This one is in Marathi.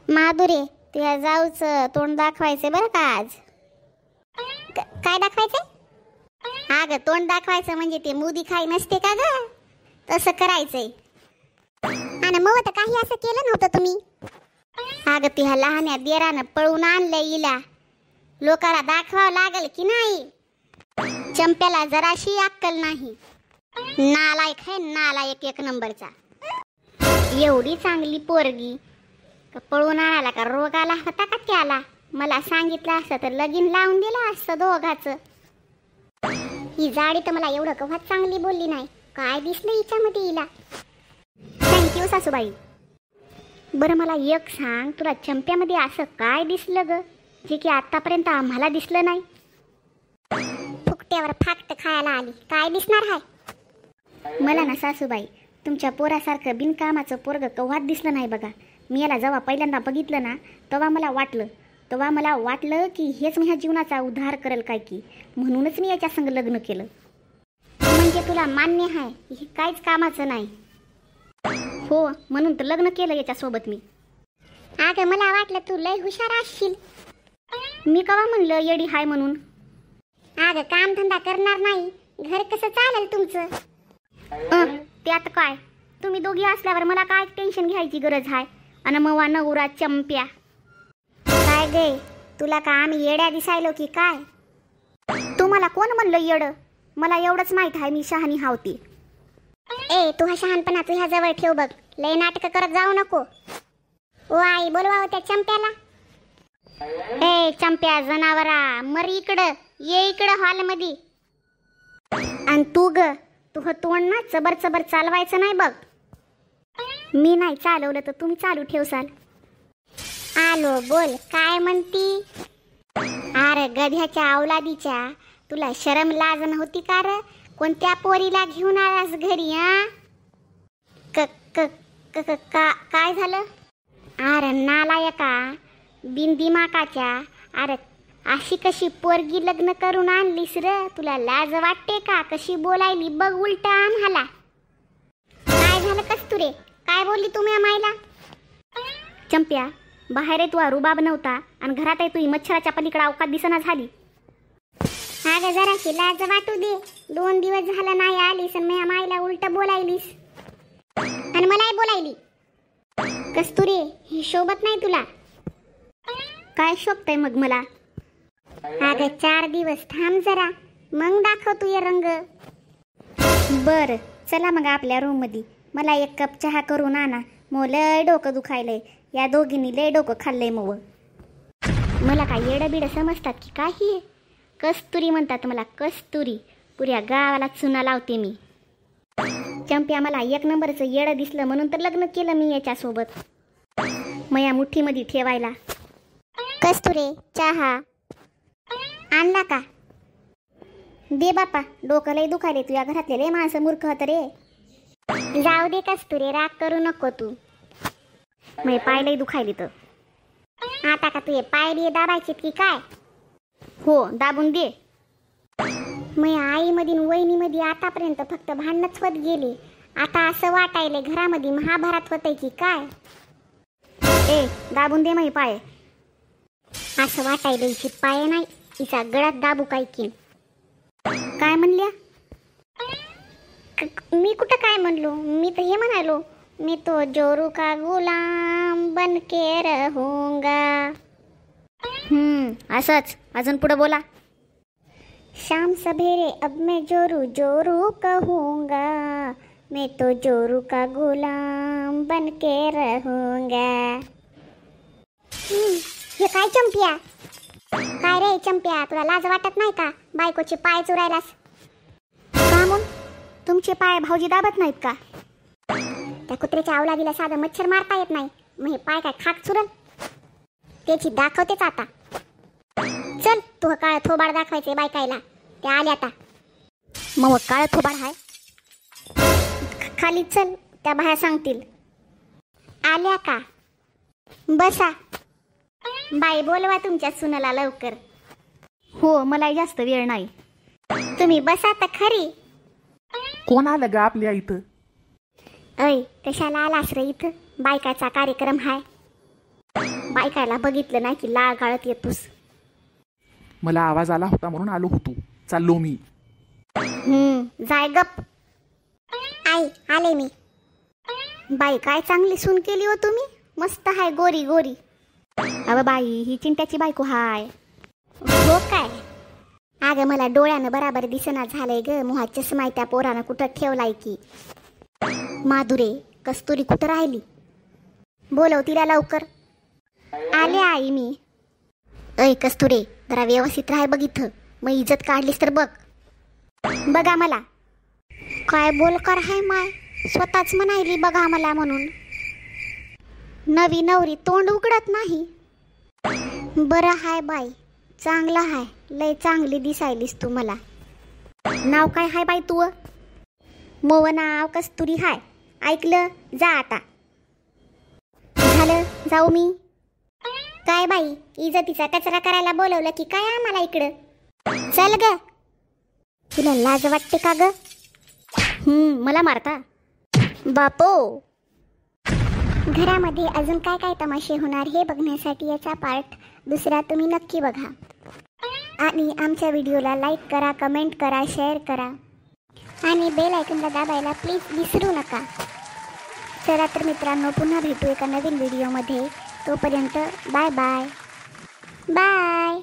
माधुरी, तुझ्या जाऊचं तोंड दाखवायचं बरं का आज. काय दाखवायचं? हा ग, तोंड दाखवायचं म्हणजे ते मुदी खाई नसते का ग, तसं करायचंय. आणि मग तर काही असं केलं नव्हतं तुम्ही. अगं त्या लहान्या देरानं पळून आणलं हिला, लोकाला दाखवावं लागल की नाही. चंप्याला जराशी अक्कल नाही. नालायक आहे, नालायक एक नंबरचा. एवढी चांगली पोरगी पळून आणाला का रोग आला होता का त्याला? मला सांगितलं असतं तर लगीन लावून दिलं असतं दोघाचं. ही जाडी तर मला एवढं कव्हाच चांगली बोलली नाही. काय दिसलं हिच्यामध्ये हिला. थँक्यू सासूबाई. बरं मला एक सांग, तुला चंप्यामध्ये असं काय दिसलं ग जे की आतापर्यंत आम्हाला दिसलं नाही? फुकट्यावर फाकट खायला आली, काय दिसणार आहे? मला ना सासूबाई तुमच्या पोरासारखं बिनकामाचं पोरग कव्हाच दिसलं नाही बघा. मी याला जेव्हा पहिल्यांदा बघितलं ना तेव्हा मला वाटलं की हेच माझ्या जीवनाचा उद्धार करेल काय की, म्हणूनच मी याच्या संग लग्न केलं. म्हणजे तुला मान्य आहे हे काहीच कामाचं नाही? हो, म्हणून तर लग्न केलं याच्यासोबत मी. अगं मला वाटलं तू लय हुशार असशील. मी कवा म्हणलं येडी हाय म्हणून? अगं कामधंदा करणार नाही, घर कसं चालेल तुमचं? ते आता काय, तुम्ही दोघी असल्यावर मला काय टेन्शन घ्यायची गरज आहे? आणि मवा नवरा चंप्या काय गे, तुला का आम्ही येड्या दिसायलो की काय? तुम्हाला कोण म्हणलं येडं? मला एवढंच माहित आहे मी शहाणी हावती. ए तू हा शहाणपणा तुझ्या जवळ ठेव बघ, लय नाटक करत जाऊ नको. ओ आई, बोलवा त्या चंप्याला. ए चंप्या जनावरा, मर इकडं ये, इकडं हॉल मध्ये. आणि तू ग, तुझं तोंड ना चबर चबर चालवायचं नाही बघ. मी नाही चालवलं तर तुम्ही चालू ठेवसाल. आलो, बोल काय म्हणती? अरे गध्याच्या अवलादीच्या, तुला शरम लाज नव्हती का रे? कोणत्या पोरीला घेऊन आलास घरी? काय झालं? अरे नालायका, बिनदिमाकाच्या, अरे अशी कशी पोरगी लग्न करून आणलीस र? तुला लाज वाटते का? कशी बोलायली बघ उलटा आम्हाला. काय झालं कस्तुरे, काय बोलली तुम्ही आम्हाला? चंप्या, बाहेर आहे तू रुबाब नव्हता आणि घरात आहे तू मच्छराच्या पलीकडे अवकात दिसना झाली. अगं जराशी लाज वाटू दे. 2 दिवस झाला नाही आलीस आणि माझ्या माईला उलट बोलायलीस आणि मलाही बोलायली. कस्तुरे, हे शोभत नाही तुला. काय शोभतंय मग मला? अगं 4 दिवस थांब जरा, मग दाखव तू ये रंग. बर चला मग आपल्या रूम मध्ये. मला 1 कप चहा करून आणा. मग लय डोकं दुखायलंय, या दोघींनी लय डोकं खाल्लंय. मग मला काय येडं बिडं समजतात की काही? कस्तुरी म्हणतात मला, कस्तुरी. पुऱ्या गावाला चुना लावते मी. चंप्या मला 1 नंबरचं येडं दिसलं म्हणून तर लग्न केलं मी याच्यासोबत. मया मुठीमध्ये ठेवायला. कस्तुरे, चहा आणला का? दे बापा, डोकं लय दुखायले. तुझ्या घरातले लय माणसं मूर्ख होत रे. जाऊ दे कस्तुरे, राग करू नको तू. मग पाय लय दुखायले तर आता का तुझे पाय बी दाबायचे की काय? हो, दाबून दे. मग आई मध्ये वहिनी मध्ये आतापर्यंत फक्त भांडणच होत गेली. आता असं वाटायले घरामध्ये महाभारत होतंय की काय? ए दाबून दे मग पाय. असं वाटायले हिची पाय नाही, हिचा गळ्यात दाबू काय की. काय म्हणल्या? मी कुठं काय म्हणलो? मी तर हे म्हणालो, मी तो जोरू का गुलाम बन के रहूंगा. असंच. अजून पुढे बोला. शाम सवेरे अब मैं जोरू जोरू कहूंगा, मैं तो जोरू का गुलाम बन के रहूंगा. हे काय चंप्या? काय रे चंप्या, तुला लाज वाटत नाही का? बायकोचे पाय चुरायलास का? मग तुमचे पाय भाऊजी दाबत नाहीत का? त्या कुत्र्याच्या अवलादीला साधं मच्छर मारता येत नाही, मग हे पाय काय खाक चुरल? त्याची दाखवतेच आता. चल, तू काळ थोबाड दाखवायचे बायकायला. त्या आल्या आता. मग काळ थोबाड हाय? खाली चल, त्या बाहेर सांगतील. आल्या का? बसा. बाई बोलवा तुमच्या सुनाला लवकर. हो, मला जास्त वेळ नाही. तुम्ही बसा तर खरी. कोण आलं ग आपल्या इथं? ऐ, कशाला आलास रे इथं? बायकाचा कार्यक्रम हाय. बायकायला बघितलं नाही की लाळ गाळत येतोस. मला आवाज आला होता म्हणून आलो होतो. चाललो मी. जाय गप. आई आले मी. बाई काय चांगली सून केली हो तुम्ही. मस्त हाय गोरी गोरी. अव बाई ही चिंट्याची बायको हाय. हो काय. अगं मला डोळ्यानं बराबर दिसना झालंय ग. मुहात चष्मा त्या पोरानं कुठं ठेवलाय की. माधुरे कस्तुरी कुठं राहिली. बोलव तिला लवकर. आले आई मी. ऐ कस्तुरे जरा व्यवस्थित राहाय बघ इथं. मग इज्जत काढलीस तर बघ. बघा मला. काय बोल कर हाय माय. स्वतःच म्हणायली बघा मला म्हणून. नवी नवरी तोंड उघडत नाही. बरं हाय बाई. चांगला हाय. लय चांगली दिसायलीस तू मला. नाव काय हाय बाई तू. मोव नाव कस्तुरी हाय. ऐकलं. जा आता. झालं जाऊ मी. काय बाई इज्जतीचा कचरा करायला बोलवलं की काय आम्हाला इकडं. चल ग. तुला लाज वाटते का ग. मला मारता. बापो. घरामध्ये अजून काय काय तमाशे होणार हे बघण्यासाठी याचा पार्ट दुसरा तुम्ही नक्की बघा. आणि आमच्या व्हिडिओला लाईक करा, कमेंट करा, शेअर करा आणि बेल आयकॉनला दाबायला प्लीज विसरू नका. चला तर मित्रांनो पुन्हा भेटू एका नवीन व्हिडिओमध्ये. तोपर्यंत बाय बाय. बाय.